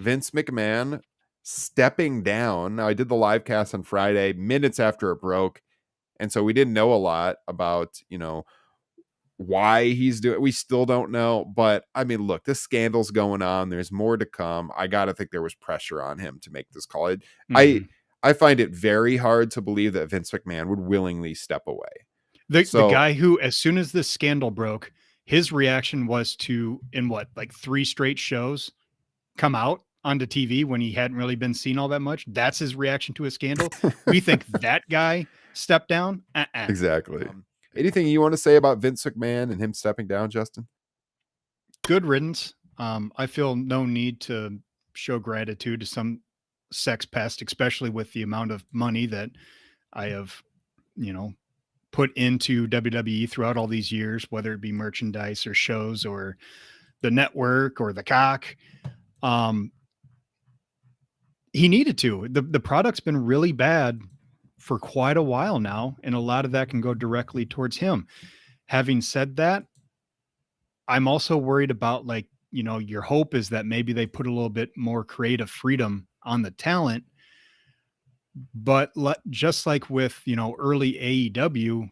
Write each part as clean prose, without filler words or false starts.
Vince McMahon stepping down. Now, I did the live cast on Friday, minutes after it broke. And so we didn't know a lot about, why he's doing it. We still don't know. But I mean, look, this scandal's going on. There's more to come. I got to think there was pressure on him to make this call. I find it very hard to believe that Vince McMahon would willingly step away. The guy who, as soon as this scandal broke, his reaction was to, in what, like 3 straight shows, come out onto TV when he hadn't really been seen all that much. That's his reaction to a scandal. We think that guy stepped down. Exactly. Anything you want to say about Vince McMahon and him stepping down, Justin? Good riddance. I feel no need to show gratitude to some sex pest, especially with the amount of money that I have, put into WWE throughout all these years, whether it be merchandise or shows or the network or the cock. He needed to. The product's been really bad for quite a while now, and a lot of that can go directly towards him. Having said that, I'm also worried about, your hope is that maybe they put a little bit more creative freedom on the talent. But just like with, early AEW,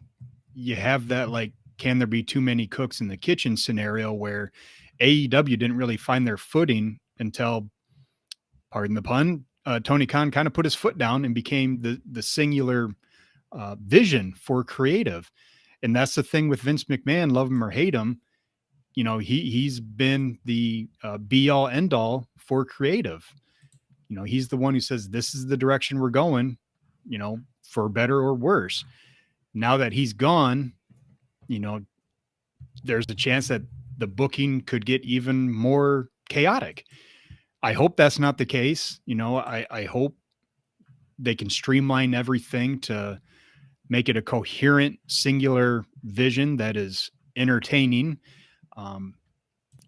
you have that, can there be too many cooks in the kitchen scenario where AEW didn't really find their footing until, pardon the pun, Tony Khan kind of put his foot down and became the singular vision for creative. And that's the thing with Vince McMahon, love him or hate him. He's been the be all end all for creative. He's the one who says, this is the direction we're going, for better or worse. Now that he's gone, there's a chance that the booking could get even more chaotic. I hope that's not the case. I hope they can streamline everything to make it a coherent, singular vision that is entertaining.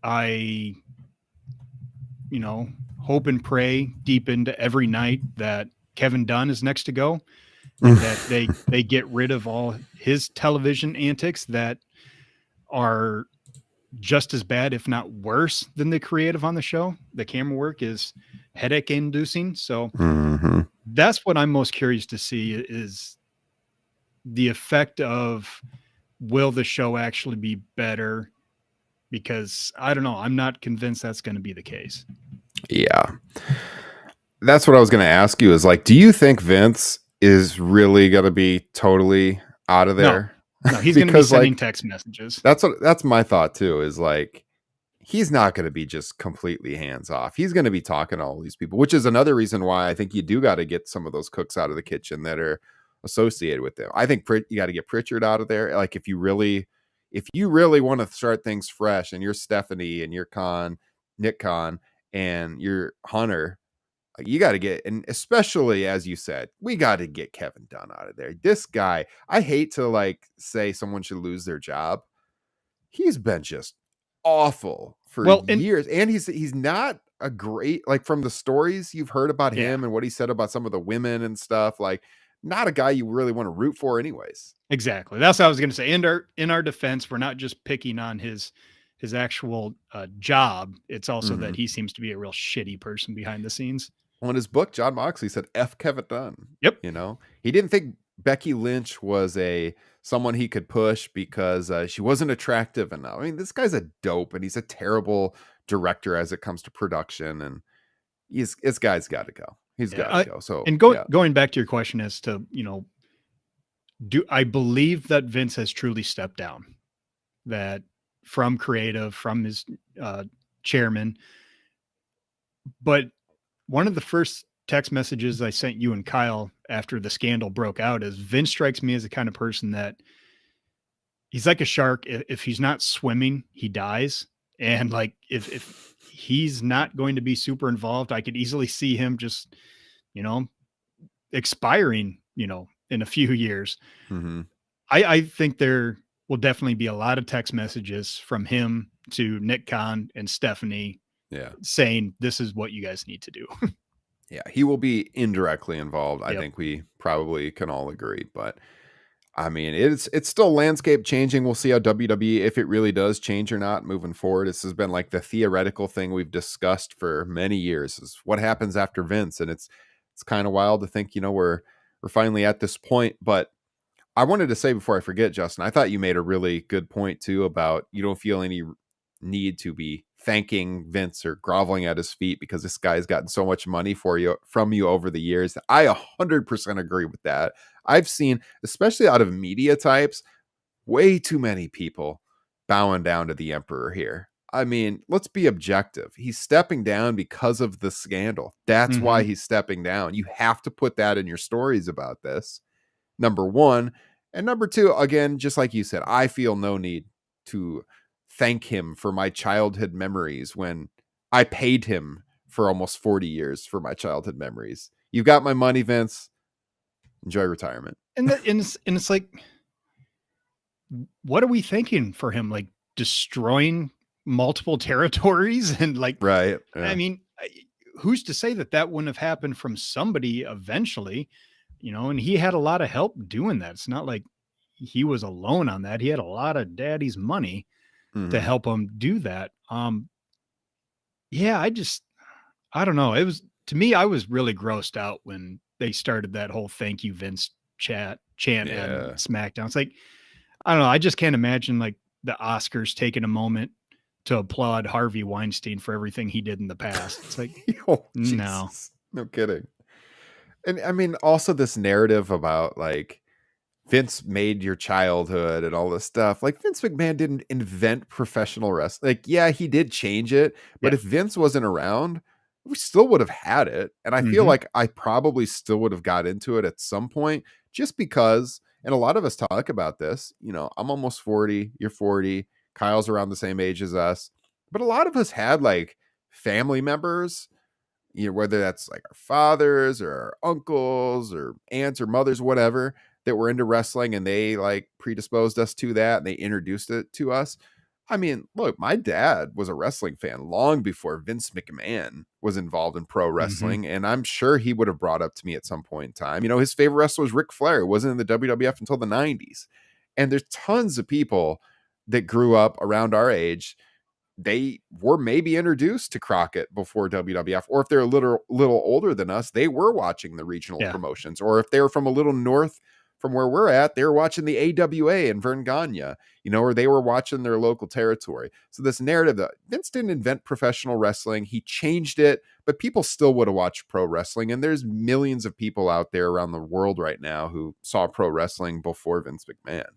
I hope and pray deep into every night that Kevin Dunn is next to go and that they get rid of all his television antics that are just as bad, if not worse, than the creative on the show. The camera work is headache inducing. So that's what I'm most curious to see, is the effect of, will the show actually be better? Because I don't know. I'm not convinced that's going to be the case. Yeah. That's what I was going to ask you, is do you think Vince is really going to be totally out of there? No, he's going to be sending text messages. That's my thought too, is he's not going to be just completely hands off. He's going to be talking to all these people, which is another reason why I think you do got to get some of those cooks out of the kitchen that are associated with them. I think you got to get Pritchard out of there. If you really want to start things fresh, and you're Stephanie and you're Nick Khan and you're Hunter, you got to get, and especially as you said, we got to get Kevin Dunn out of there. This guy, I hate to say someone should lose their job. He's been just awful for years, and he's not a great, from the stories you've heard about him and what he said about some of the women and stuff, not a guy you really want to root for anyways. Exactly. That's what I was going to say. In our defense, we're not just picking on his actual job. It's also that he seems to be a real shitty person behind the scenes. Well, in his book, John Moxley said F Kevin Dunn. Yep. He didn't think Becky Lynch was someone he could push because she wasn't attractive enough. I mean, this guy's a dope, and he's a terrible director as it comes to production, and this guy's got to go. He's got to go. So, and going back to your question as to, do I believe that Vince has truly stepped down, that from creative, from his chairman? But one of the first text messages I sent you and Kyle after the scandal broke out is, Vince strikes me as the kind of person that he's like a shark. If he's not swimming, he dies. And if he's not going to be super involved, I could easily see him just, expiring, in a few years. I think there will definitely be a lot of text messages from him to Nick Khan and Stephanie saying, this is what you guys need to do. Yeah, he will be indirectly involved. I think we probably can all agree, but I mean, it's still landscape changing. We'll see how WWE, if it really does change or not moving forward. This has been like the theoretical thing we've discussed for many years, is what happens after Vince. And it's kind of wild to think, we're finally at this point. But I wanted to say before I forget, Justin, I thought you made a really good point too about you don't feel any need to be thanking Vince or groveling at his feet because this guy's gotten so much money from you over the years. I 100% agree with that. I've seen, especially out of media types, way too many people bowing down to the emperor here. I mean, let's be objective. He's stepping down because of the scandal. That's why Mhm. he's stepping down. You have to put that in your stories about this. Number one. And number two, again, just like you said, I feel no need to thank him for my childhood memories when I paid him for almost 40 years for my childhood memories. You got my money, Vince. Enjoy retirement. And it's like, what are we thinking for him? Like destroying multiple territories and like, Right. I Yeah. mean, who's to say that that wouldn't have happened from somebody eventually, and he had a lot of help doing that. It's not like he was alone on that. He had a lot of daddy's money to Mhm. help him do that. Yeah, I don't know. It was, to me, I was really grossed out when they started that whole thank you Vince chant and Yeah. SmackDown. It's like, I don't know. I just can't imagine like the Oscars taking a moment to applaud Harvey Weinstein for everything he did in the past. It's like, Oh, no. Jesus. No kidding. And I mean, also this narrative about like Vince made your childhood and all this stuff. Like Vince McMahon didn't invent professional wrestling. Like, yeah, he did change it, but Yeah. if Vince wasn't around, we still would have had it. And I feel Mhm. like I probably still would have got into it at some point just because, and a lot of us talk about this, I'm almost 40, you're 40, Kyle's around the same age as us. But a lot of us had like family members, whether that's like our fathers or our uncles or aunts or mothers, whatever, that were into wrestling and they like predisposed us to that and they introduced it to us. I mean, look, my dad was a wrestling fan long before Vince McMahon was involved in pro Mhm. wrestling. And I'm sure he would have brought up to me at some point in time. His favorite wrestler was Ric Flair. It wasn't in the WWF until the 90s. And there's tons of people that grew up around our age, they were maybe introduced to Crockett before WWF, or if they're a little older than us, they were watching the regional Yeah. promotions, or if they were from a little north from where we're at, they were watching the AWA in Vern Gagne, or they were watching their local territory. So this narrative that Vince didn't invent professional wrestling, he changed it, but people still would have watched pro wrestling. And there's millions of people out there around the world right now who saw pro wrestling before Vince McMahon.